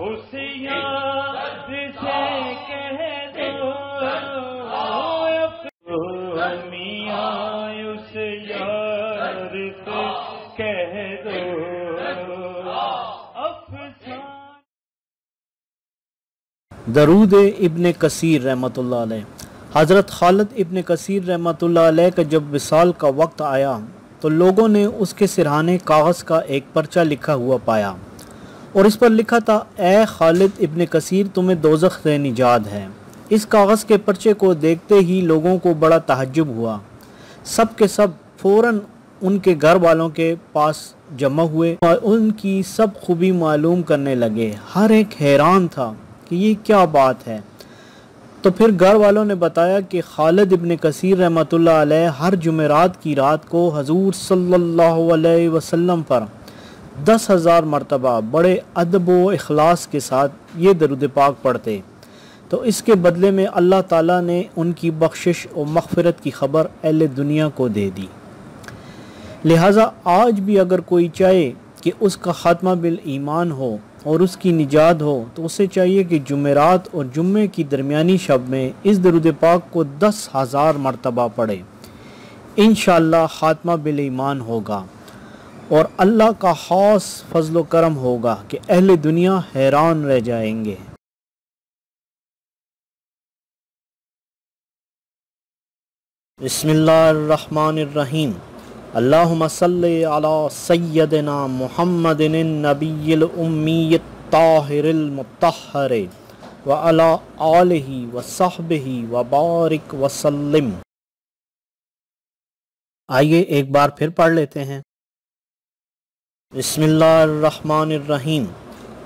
اس یاد سے کہہ دو میاں اس یار سے کہہ دو افسانہ۔ درود ابن کثیر رحمۃ اللہ علیہ۔ حضرت خالد ابن کثیر رحمۃ اللہ علیہ کا جب وصال کا وقت آیا تو لوگوں نے اس کے سرہانے کاغذ کا ایک پرچہ لکھا ہوا پایا اور اس پر لکھا تھا، اے خالد ابن کثیر، تمہیں دوزخ سے نجات ہے۔ اس کاغذ کے پرچے کو دیکھتے ہی لوگوں کو بڑا تعجب ہوا۔ سب کے سب فوراً ان کے گھر والوں کے پاس جمع ہوئے اور ان کی سب خوبی معلوم کرنے لگے۔ ہر ایک حیران تھا کہ یہ کیا بات ہے۔ تو پھر گھر والوں نے بتایا کہ خالد ابن کثیر رحمۃ اللہ علیہ ہر جمعرات کی رات کو حضور صلی اللہ علیہ وسلم پر 10,000 مرتبہ بڑے ادب و اخلاص کے ساتھ یہ درود پاک پڑھتے، تو اس کے بدلے میں اللہ تعالیٰ نے ان کی بخشش و مغفرت کی خبر اہل دنیا کو دے دی۔ لہٰذا آج بھی اگر کوئی چاہے کہ اس کا خاتمہ بالایمان ہو اور اس کی نجات ہو تو اسے چاہیے کہ جمعرات اور جمعے کی درمیانی شب میں اس درود پاک کو 10,000 مرتبہ پڑھے۔ انشاءاللہ خاتمہ بالایمان ہوگا اور اللہ کا خاص فضل و کرم ہوگا کہ اہل دنیا حیران رہ جائیں گے۔ بسم اللہ الرحمن الرحیم۔ اللہم صلی علی سیدنا محمد النبی الامی الطاہر المطہر وعلی آلہ وصحبہ وبارک وسلم۔ آئیے ایک بار پھر پڑھ لیتے ہیں۔ بسم اللہ الرحمن الرحیم۔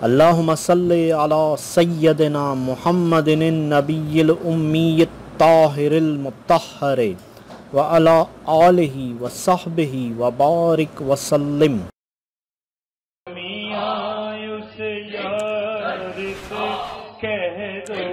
اللہم صلی علی سیدنا محمد النبی الامی الطاہر المطہر وعلی آلہ وصحبہ وبارک وسلم۔ میاں اس یار سے کہہ دو